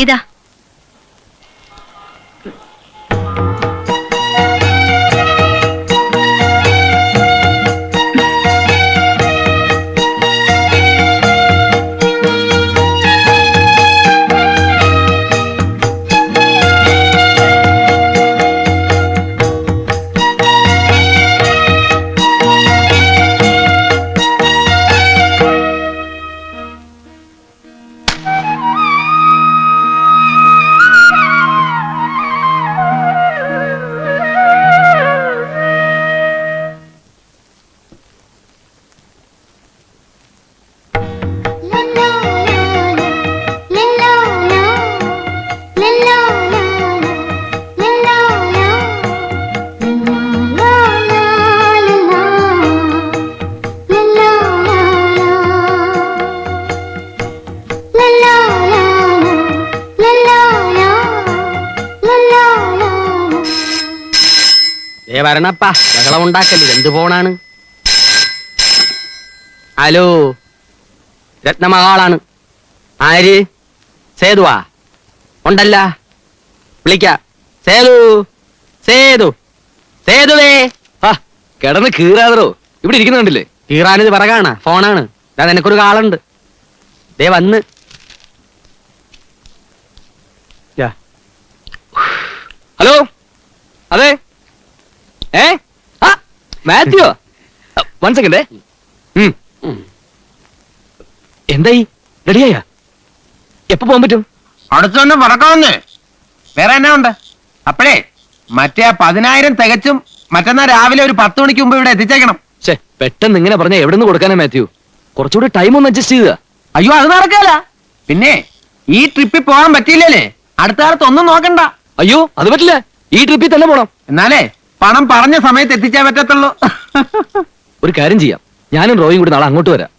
ഇതാ. വരണപ്പാ, ബഹളം ഉണ്ടാക്കല്ലേ, എന്ത് ഫോണാണ്? ഹലോ, രത്നമഹാളാണ്. ആര്? സേതുവാ? ഉണ്ടല്ല, വിളിക്ക. സേതു, സേതു, സേതുവേ. കിടന്ന് കീറാതറോ, ഇവിടെ ഇരിക്കുന്നുണ്ടല്ലേ? കീറാനിത് പിറകാണ്, ഫോണാണ്. നിനക്കൊരു കാളുണ്ട്, ദേ വന്ന്. ഹലോ, അതെ. മാത്യോ, 1 സെക്കൻഡ്. എന്തായി, റെഡിയായ? എപ്പോ പോകാൻ പറ്റും? അടുത്തൊന്ന് പറക്കാവുന്നേ. വേറെ എന്നാ ഉണ്ട്? അപ്പഴേ മറ്റേ 10,000 തികച്ചും മറ്റന്നാ രാവിലെ ഒരു 10 മണിക്ക് മുമ്പ് ഇവിടെ എത്തിച്ചേക്കണം. പെട്ടെന്ന് ഇങ്ങനെ പറഞ്ഞ എവിടെ നിന്ന് കൊടുക്കാനാ മാത്യു? കുറച്ചുകൂടി ടൈം ഒന്ന് അഡ്ജസ്റ്റ് ചെയ്യുക. അയ്യോ, അത് നടക്കാല. പിന്നെ ഈ ട്രിപ്പിൽ പോകാൻ പറ്റിയില്ലേ, അടുത്ത കാലത്ത് ഒന്നും നോക്കണ്ട. അയ്യോ, അത് പറ്റില്ല, ഈ ട്രിപ്പിൽ തന്നെ പോണം. എന്നാലേ പണം പറഞ്ഞ സമയത്ത് എത്തിച്ചേ പറ്റത്തുള്ളൂ. ഒരു കാര്യം ചെയ്യാം, ഞാനും റോയും കൂടി നാളെ അങ്ങോട്ട് വരാം.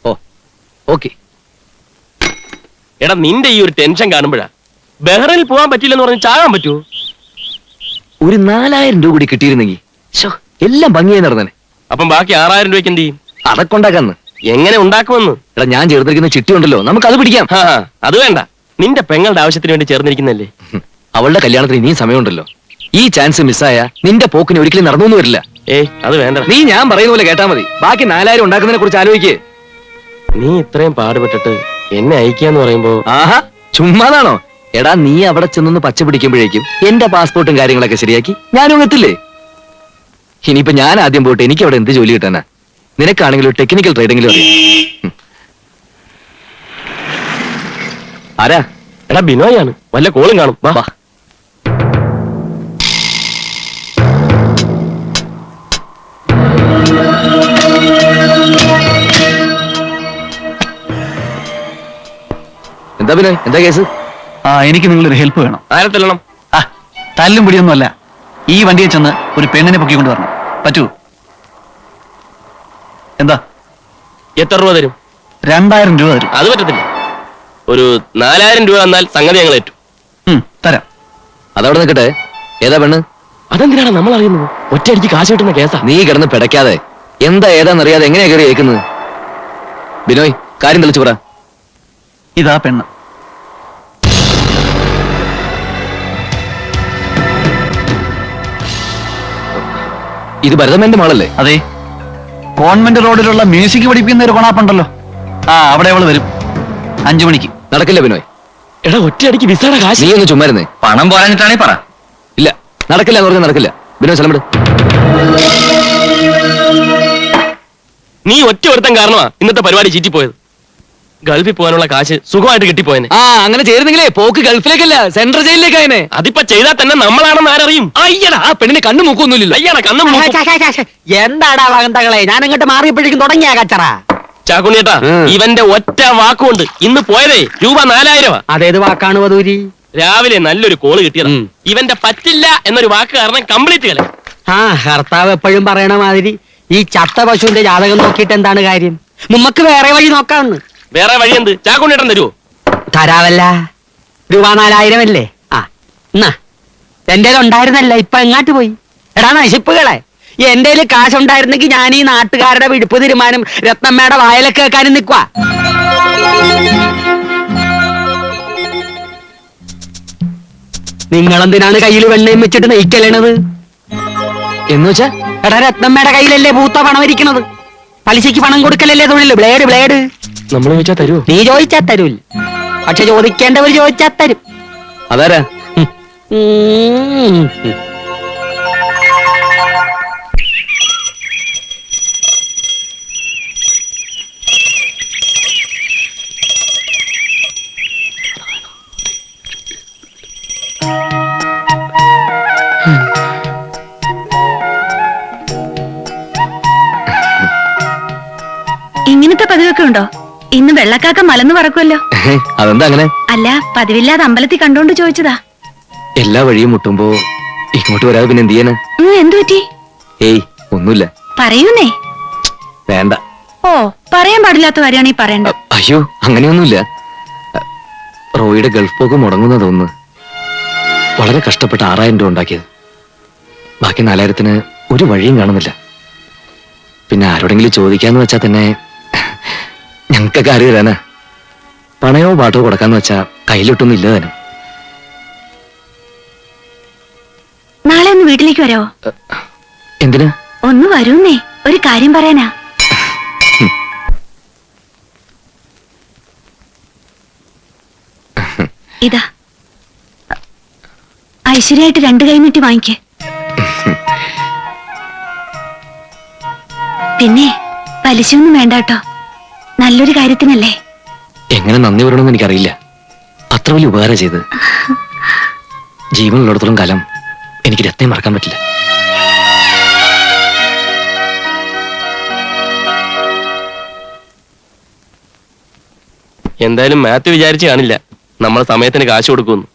ഓ, ഓക്കെ. എടാ, നിന്റെ ഈ ഒരു ടെൻഷൻ കാണുമ്പോഴാ ബഹ്റൈനിൽ പോകാൻ പറ്റില്ലെന്ന് പറഞ്ഞ് ചാകാൻ പറ്റുമോ? ഒരു 4,000 രൂപ കൂടി കിട്ടിയിരുന്നെങ്കിൽ എല്ലാം ഭംഗിയായി നടന്നേ. അപ്പം ബാക്കി 6,000 രൂപയ്ക്ക് എന്ത് ചെയ്യും? അതൊക്കെ ഉണ്ടാക്കാന്ന്. എങ്ങനെ ഉണ്ടാക്കുമെന്ന്? എടാ, ഞാൻ ചേർന്നിരിക്കുന്ന ചിട്ടി ഉണ്ടല്ലോ, നമുക്ക് അത് പിടിക്കാം. അത് വേണ്ട, നിന്റെ പെങ്ങളുടെ ആവശ്യത്തിന് വേണ്ടി ചേർന്നിരിക്കുന്നല്ലേ. അവളുടെ കല്യാണത്തിന് ഇനിയും സമയമുണ്ടല്ലോ. ഈ ചാൻസ് മിസ്സായ നിന്റെ പോക്കിന് ഒരിക്കലും നടന്നു വരില്ല. അത് വേണ്ട. നീ ഞാൻ പറയുന്ന പോലെ കേട്ടാ മതി. ബാക്കി 4,000 ഉണ്ടാക്കുന്നതിനെ കുറിച്ച് ആലോചിക്കേ. നീ ഇത്രയും പാടുപെട്ടിട്ട് എന്നെ അയക്കാന്ന് പറയുമ്പോ ആഹാ, ചുമ്മാതാണോ? എടാ, നീ അവിടെ ചെന്നൊന്ന് പച്ച പിടിക്കുമ്പോഴേക്കും എന്റെ പാസ്പോർട്ടും കാര്യങ്ങളൊക്കെ ശരിയാക്കി ഞാനും എത്തില്ലേ. ഇനിയിപ്പോ ഞാൻ ആദ്യം പോയിട്ട് എനിക്ക് അവിടെ എന്ത് ജോലി കിട്ടാനാ? നിനക്കാണെങ്കിലും ടെക്നിക്കൽ ട്രേഡിംഗിലും അറിയാം. ആരാ? എടാ, ബിനോയാണ്. വല്ല കോളും കാണും. വാ. എന്താ ബിനോയ്, എന്താ കേസ്? എനിക്ക് നിങ്ങളൊരു ഹെൽപ്പ് വേണം. ആരെ തല്ലണം? തല്ലും പിടിയൊന്നുമല്ല, ഈ വണ്ടിയെ ചെന്ന് ഒരു പെണ്ണിനെ പൊക്കിക്കൊണ്ട് വരണം. പറ്റൂ? എന്താ? എത്ര രൂപ തരും? 2,000 രൂപ തരും. അത് പറ്റത്തില്ല. ഒരു 4,000 രൂപ എന്നാൽ സംഗതി ഞങ്ങൾ ഏറ്റു. തരാം. അതവിടെ നിൽക്കട്ടെ. ഏതാ പെണ്ണ്? അതെന്തിനാണ് നമ്മൾ അറിയുന്നത്? ഒറ്റയടിക്ക് കാശ് കിട്ടുന്ന കേസാ. നീ കിടന്ന് പിടയ്ക്കാതെ എന്താ ഏതാന്നറിയാതെ എങ്ങനെയാ കയറി കേൾക്കുന്നത്? ബിനോയ്, കാര്യം തെളിച്ചു പറ. ഇതാ പെണ്ണ്. ഇത് ഭരതമേന്റെ മാളല്ലേ? അതെ, കോൺവെന്റ് റോഡിലുള്ള മ്യൂസിക് പഠിപ്പിക്കുന്ന ഒരു കൊണാപ്പുണ്ടല്ലോ, അവിടെ അവള് വരും 5 മണിക്ക്. നടക്കില്ല ബിനോയ്. എടാ, ഒറ്റയടിക്ക് വിസയുടെ കാശ്. നീ ഒന്ന് ചുമ്മാരുന്നേ. പണം പോരാഞ്ഞിട്ടാണേ പറ. ഇല്ല, നടക്കില്ല എന്ന് പറഞ്ഞാൽ നടക്കില്ല. ബിനോയ്, സ്ഥലം വിട്. നീ ഒറ്റ ഒരുത്തൻ കാരണമാ ഇന്നത്തെ പരിപാടി ചീറ്റിപ്പോയത്. ഗൾഫിൽ പോകാനുള്ള കാശ് സുഖമായിട്ട് കിട്ടിപ്പോയനെ. അങ്ങനെ ചേരുന്നെങ്കിലേ പോക്ക് ഗൾഫിലേക്കല്ല, സെൻട്രൽ ജയിലിലേക്കായനെ. അതിപ്പോ ചെയ്താൽ തന്നെ നമ്മളാണെന്ന് ആരറിയും? അയ്യടാ, ആ പെണ്ണിന് കണ്ണു മൂക്കൊന്നുമില്ലല്ലോ. അയ്യാടാ, കണ്ണും എന്താടാ വകന്തകളെ, ഞാൻ ഇങ്ങോട്ട് മാറിയപ്പോഴേക്കും തുടങ്ങിയ കച്ചറ. ചാക്കുണ്ണിയേട്ടാ, ഇവന്റെ ഒറ്റ വാക്കുകൊണ്ട് ഇന്ന് പോയതേ രൂപ 4,000. അതേത് വാക്കാണ് വധൂരി? രാവിലെ നല്ലൊരു കോള് കിട്ടിയത്. ഇവന്റെ പറ്റില്ല എന്നൊരു വാക്ക് കാരണം കംപ്ലീറ്റ് കള. ഭർത്താവ് എപ്പോഴും പറയണ മാതിരി ഈ ചത്ത പശുവിന്റെ ജാതകം നോക്കിയിട്ട് എന്താണ് കാര്യം? നമുക്ക് വേറെ വഴി നോക്കാമെന്ന്. വേറെ വഴി എന്ത്? ചാക്കുണ്ണിയേട്ടൻ തരുമോ? തരാവല്ല. രൂപ 4,000 അല്ലേ? എന്നാ എന്റെ ഉണ്ടായിരുന്നല്ല, ഇപ്പൊ എങ്ങാട്ട് പോയി? എടാ നശിപ്പുകളെ, എന്റെ കാശുണ്ടായിരുന്നെങ്കിൽ ഞാൻ ഈ നാട്ടുകാരുടെ വിടുപ്പ് തീരുമാനം രത്നമ്മയുടെ വായലൊക്കെ കേൾക്കാനും നിൽക്കുക. നിങ്ങളെന്തിനാണ് കയ്യിൽ വെണ്ണയും വെച്ചിട്ട് നെയ്ക്കലേണത്? എന്ന് വെച്ചാ എടാ രത്നമ്മയുടെ കയ്യിലല്ലേ പൂത്ത പണം ഇരിക്കണത്. പലിശയ്ക്ക് പണം കൊടുക്കലല്ലേ തൊഴില്. ബ്ലേഡ് നമ്മൾ ചോദിച്ചാ തരുമോ? നീ ചോദിച്ചാ തരൂല്ല, പക്ഷെ ചോദിക്കേണ്ടവർ ചോദിച്ചാ തരും. അതാരാ? ഉം. ഇങ്ങനത്തെ പതിവൊക്കെ ഉണ്ടോ? ഇന്ന് വെള്ളക്കാക്ക മലന്ന് പറക്കുമല്ലോ. അതെന്താ അങ്ങനെ? അല്ല, പതിവില്ലാതെ അമ്പലത്തിൽ കണ്ടോണ്ട് ചോദിച്ചതാ. എല്ലാ വഴിയും മുട്ടുമ്പോ ഇങ്ങോട്ട് വരാതെ പിന്നെ എന്ത് ചെയ്യാന്? എന്തു പറ്റി? ഏയ് ഒന്നുമില്ല. പറയൂന്നേ. വേണ്ട. ഓ, പറയാൻ പാടില്ലാത്ത കാര്യമാണീ പറയണ്ട. അയ്യോ അങ്ങനെയൊന്നുമില്ല. റോയിയുടെ ഗൾഫ് പോക്ക് മുടങ്ങുന്ന തോന്നുന്നു. വളരെ കഷ്ടപ്പെട്ട് 6000 രൂപ ഉണ്ടാക്കിയത്. ബാക്കി 4000-ന് ഒരു വഴിയും കാണുന്നില്ല. പിന്നെ ആരോടെങ്കിലും ചോദിക്കാന്ന് വെച്ചാ തന്നെ ഞങ്ങൾക്കൊക്കെ അറിയാനാ. പണയോ പാട്ടോ കൊടുക്കാന്ന് വെച്ചാ കയ്യിലിട്ടൊന്നും ഇല്ല തന്നെ. നാളെ ഒന്ന് വീട്ടിലേക്ക് വരാവോ? എന്തിനാ? ഒന്ന് വരൂന്നേ, ഒരു കാര്യം പറയാനാ. ഇതാ ഐശ്വര്യായിട്ട് 2 കൈ നീട്ടി വാങ്ങിക്കേ. പിന്നെ പലിശയൊന്നും വേണ്ട കേട്ടോ, നല്ലൊരു കാര്യത്തിനല്ലേ. എങ്ങനെ നന്ദി പറയണമെന്ന് എനിക്കറിയില്ല. അത്ര വലിയ ഉപകാരം ചെയ്ത്. ജീവനുള്ളിടത്തോളം കാലം എനിക്ക് രത്നം മറക്കാൻ പറ്റില്ല. എന്തായാലും മാത്യു വിചാരിച്ചു കാണില്ല നമ്മൾ സമയത്തിന് കാശ് കൊടുക്കുന്നു.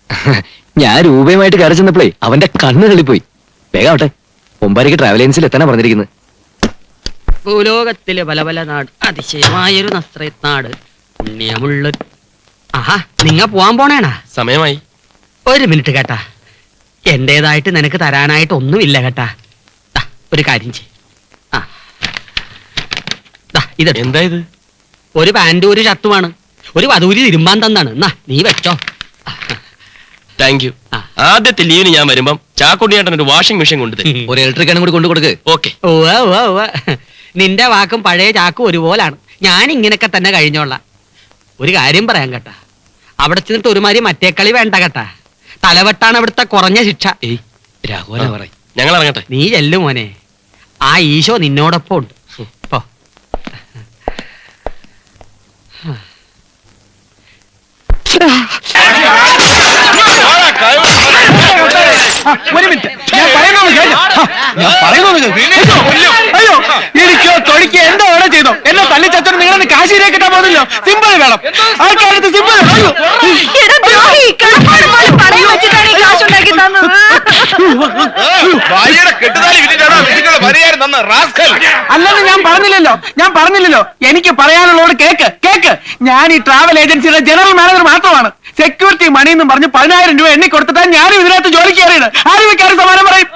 ഞാൻ രൂപയുമായിട്ട് കയറി ചെന്നപ്പോഴേ അവന്റെ കണ്ണ് തള്ളിപ്പോയി. വേഗം ആവട്ടെ, 9:00 ട്രാവൽ ഏജൻസിൽ എത്താനാ പറഞ്ഞിരിക്കുന്നത്. ഭൂലോകത്തിലെ പല പല നാട്, അതിശയമായൊരു നസ്രത്ത് നാട്, പുണ്യമുള്ള. ആഹാ, നിങ്ങ പോവാൻ പോണേണാ? സമയമായി. ഒരു മിനിറ്റ് കേട്ടാ, എന്റേതായിട്ട് നിനക്ക് തരാനായിട്ട് ഒന്നുമില്ല കേട്ടാ. ദാ, ഒരു കാര്യം ചെയ്. ഇത് എന്താ ഇത്? ഒരു പാന്റും ഒരു ഷർട്ടുമാണ്. ഒരു വധൂരി തിരുമ്പാൻ തന്നാണ്. എന്നാ നീ വെച്ചോ. Thank you. ആ. ആദ്യത്തെ ലീവിന് ഞാൻ വരുമ്പം ചാക്കുണ്ണിയേട്ടൻ ഒരു വാഷിംഗ് മെഷീൻ കൊണ്ടുതരും. ഒരു ഇലക്ട്രിക്കാനും കൂടി കൊണ്ടു കൊടുക്ക്. ഓക്കെ. നിന്റെ വാക്കും പഴയ ചാക്കും ഒരുപോലാണ്. ഞാൻ ഇങ്ങനൊക്കെ തന്നെ കഴിഞ്ഞോളാം. ഒരു കാര്യം പറയാൻ കേട്ടാ, അവിടെ ചെന്നിട്ട് ഒരുമാതിരി മറ്റേ കളി വേണ്ട കേട്ടാ. തലവെട്ടാണ് അവിടുത്തെ കുറഞ്ഞ ശിക്ഷ. ഏയ് രാഘവന പറ. ഞങ്ങൾ ഇറങ്ങട്ടെ. നീ ചെല്ലു മോനെ, ആ ഈശോ നിന്നോടൊപ്പം ഉണ്ട്. പോ. ഒരു മിനിറ്റ്, ഞാൻ പറയുന്നത് കേട്ടോ. അയ്യോ, എനിക്കോ തൊഴിക്കോ എന്തോ ഓർഡർ ചെയ്തോ എന്നെ തല്ലിച്ചച്ചന് നിങ്ങളെ കാശിയിലേ കിട്ടാൻ പോകുന്നില്ലോ. സിമ്പിൾ വേണം, ആൾക്കാരടുത്ത് സിമ്പിൾ. അല്ലെന്ന് ഞാൻ പറഞ്ഞില്ലല്ലോ. എനിക്ക് പറയാനുള്ളോട് കേക്ക്. ഞാൻ ഈ ട്രാവൽ ഏജൻസിയുടെ ജനറൽ മാനേജർ മാത്രമാണ്. സെക്യൂരിറ്റി മണി എന്നും പറഞ്ഞ് 10000 രൂപ എണ്ണി കൊടുത്തിട്ടാണ് ഞാനും ഇതിനകത്ത് ജോലിക്ക് കയറിയത്. ആരും വെക്കാരും സമാനം പറയും.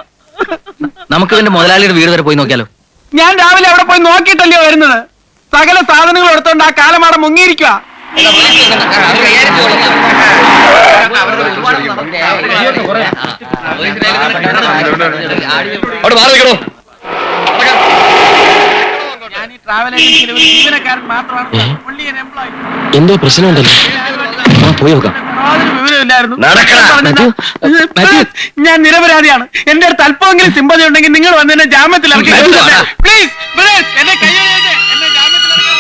നമുക്ക് ഇതിന്റെ മുതലാളിയുടെ വീട് വരെ പോയി നോക്കിയാലോ? ഞാൻ രാവിലെ അവിടെ പോയി നോക്കിയിട്ടല്ലയോ വരുന്നത്. സകല സാധനങ്ങൾ എടുത്തോണ്ട് ആ കാലമാടം മുങ്ങിയിരിക്കുക. ഞാൻ ഈ ട്രാവൽ ഏജൻസിയിലെ ഒരു ജീവനക്കാരൻ മാത്രമാണ്. പുള്ളി എൻ എംപ്ലോയി. എന്തോ പ്രശ്നമുണ്ടല്ലോ. പോയി നോക്കാം. യാതൊരു വിവരമില്ലായിരുന്നു. ഞാൻ നിരപരാധിയാണ്. എന്റെ അടുത്ത് അല്പമെങ്കിലും സിമ്പതി ഉണ്ടെങ്കിൽ നിങ്ങൾ വന്ന് എന്നെ ജാമ്യത്തിൽ ഇറക്കി. പ്ലീസ് എന്നെ കൈ എന്നെ ജാമ്യത്തിൽ ഇറക്കി.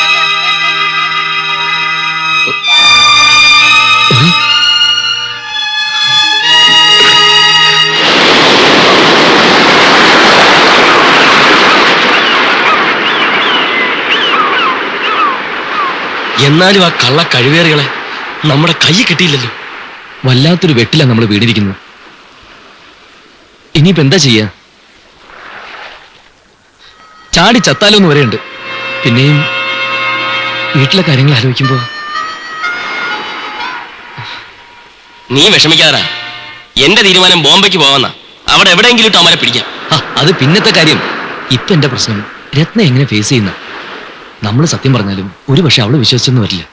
എന്നാലും ആ കള്ള കഴിവേറികളെ നമ്മുടെ കൈ കിട്ടിയില്ലല്ലോ. വല്ലാത്തൊരു വെട്ടിലാണ് നമ്മൾ വീണിരിക്കുന്നത്. ഇനിയിപ്പോ എന്താ ചെയ്യാ? ചാടി ചത്താലോന്ന് വരെയുണ്ട്. പിന്നെയും വീട്ടിലെ കാര്യങ്ങൾ ആലോചിക്കുമ്പോ നീ വിഷമിക്കാതാ. എന്റെ തീരുമാനം ബോംബെക്ക് പോവാന്നാ. അവിടെ എവിടെയെങ്കിലും ഇട്ട് അമരെ പിടിക്കാം. അത് പിന്നത്തെ കാര്യം. ഇപ്പൊ എന്റെ പ്രശ്നം രത്ന എങ്ങനെ ഫേസ് ചെയ്യുന്ന. നമ്മൾ സത്യം പറഞ്ഞാലും ഒരു പക്ഷെ അവള് വിശ്വസിച്ചൊന്നും വരില്ല.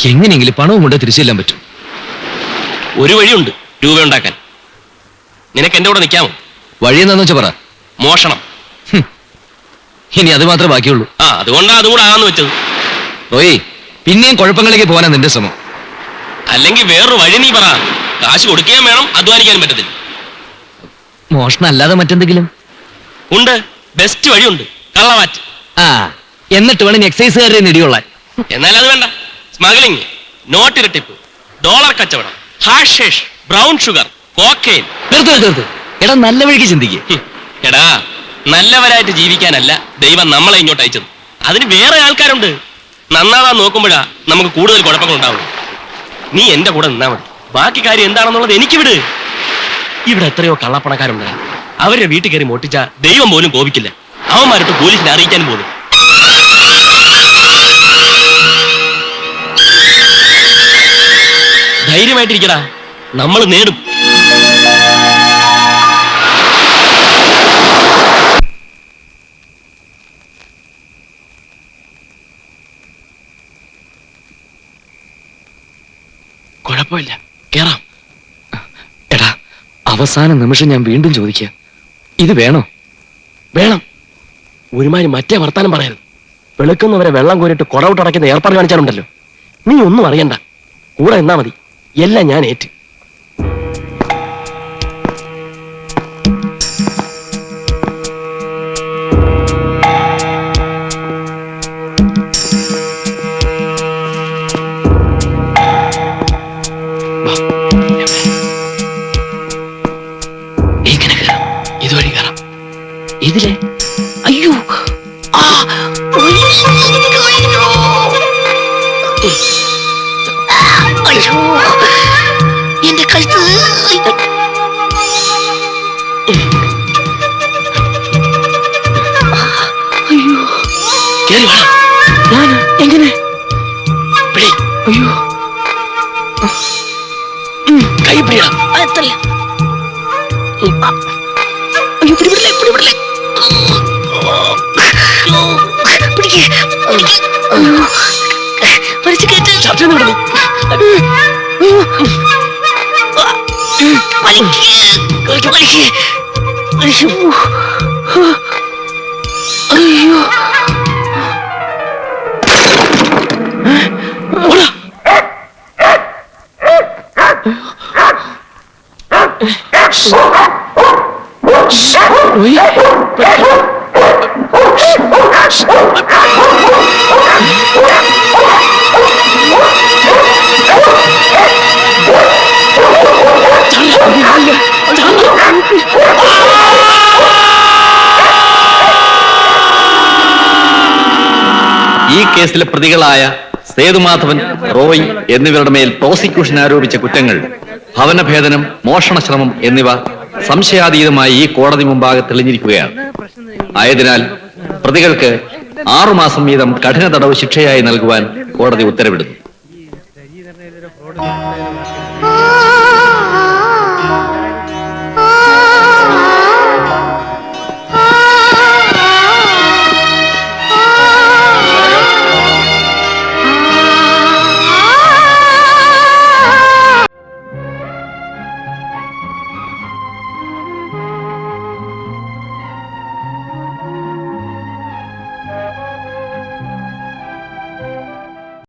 എങ്ങനെയെങ്കിലും പണവും കൊണ്ട് തിരിച്ചു ചെല്ലാൻ പറ്റും. ഒരു വഴിയുണ്ട് രൂപ ഉണ്ടാക്കാൻ. നിനക്ക് എന്റെ കൂടെ നിൽക്കാമോ? വഴി എന്താന്ന് വെച്ചാ പറ. മോഷണം. ഇനി അത് മാത്രമേ ബാക്കിയുള്ളൂ. അതുകൊണ്ടാ അതും കൂടെ ആകാന്ന് വെച്ചത്. റോയി, പിന്നെയും കുഴപ്പങ്ങളിലേക്ക് പോകാനാ നിന്റെ ശ്രമം. അല്ലെങ്കിൽ വേറൊരു വഴി നീ പറ. കാശ് കൊടുക്കുകയും വേണം, അധ്വാനിക്കാനും പറ്റത്തില്ല. മോഷണം അല്ലാതെ മറ്റെന്തെങ്കിലും ഉണ്ട്, ബെസ്റ്റ് വഴിയുണ്ട്. കള്ളവാറ്റ്. എന്നിട്ട് വേണം എക്സൈസുകാരുടെ നെടികൊള്ളാൻ. എന്നാൽ അത് വേണ്ട. സ്മഗ്ലിംഗ്, നോട്ട് ഇരട്ടിപ്പ്, ഡോളർ കച്ചവടം, ഹാഷേഷ്, ബ്രൗൺ ഷുഗർ, കോക്കൈൻ. തീർത്ത് എടാ, നല്ല വഴിക്ക് ചിന്തിക്കുക. എടാ, നല്ലവരായിട്ട് ജീവിക്കാനല്ല ദൈവം നമ്മളെ ഇങ്ങോട്ട് അയച്ചത്. അതിന് വേറെ ആൾക്കാരുണ്ട്. നന്നാവാൻ നോക്കുമ്പോഴാ നമുക്ക് കൂടുതൽ കുഴപ്പങ്ങൾ ഉണ്ടാവും. നീ എന്റെ കൂടെ നിന്നാ മതി. ബാക്കി കാര്യം എന്താണെന്നുള്ളത് എനിക്ക് വിട്. ഇവിടെ എത്രയോ കള്ളപ്പണക്കാരുണ്ട്. അവരുടെ വീട്ടിൽ കയറി മോട്ടിച്ച ദൈവം പോലും കോപിക്കില്ല. അവന്മാരിട്ട് പോലീസിനെ അറിയിക്കാൻ പോലും. ധൈര്യമായിട്ടിരിക്കടാ, നമ്മൾ നേടും. കുഴപ്പമില്ല, കേറാം. എടാ, അവസാന നിമിഷം ഞാൻ വീണ്ടും ചോദിക്കുക, ഇത് വേണോ? വേണം. ഒരുമാതിരി മറ്റേ വർത്താനം പറയരുത്. വെളുക്കുന്നവരെ വെള്ളം കോരിട്ട് കുടവിട്ടടയ്ക്കുന്ന ഏർപ്പാട് കാണിച്ചാലുണ്ടല്ലോ, നീ ഒന്നും അറിയണ്ട. കൂടെ എന്നാ മതി. എല്ലാം ഞാൻ ഏറ്റ്. എങ്ങനെ കയറാം? ഇതുവഴി കയറാം. ഇതിലെ അയ്യോ, എന്റെ കഴുത്ത്. കേറി വാ. ഞാൻ എങ്ങനെ? പിടി. അയ്യോ, കൈ പിടിയാ. എത്തല്ല. അയ്യോ, പിടിപെടില്ലേ. വലിച്ചു കയറ്റ്. ചർച്ച വിടുന്നു. അയ്യോ, ഈ കേസിലെ പ്രതികളായ സേതുമാധവൻ, റോയ് എന്നിവരുടെ മേൽ പ്രോസിക്യൂഷൻ ആരോപിച്ച കുറ്റങ്ങൾ ഭവനഭേദനം, മോഷണശ്രമം എന്നിവ സംശയാതീതമായി ഈ കോടതി മുമ്പാകെ തെളിഞ്ഞിരിക്കുകയാണ്. ആയതിനാൽ പ്രതികൾക്ക് 6 മാസം വീതം കഠിന തടവ് ശിക്ഷയായി നൽകുവാൻ കോടതി ഉത്തരവിടുന്നു.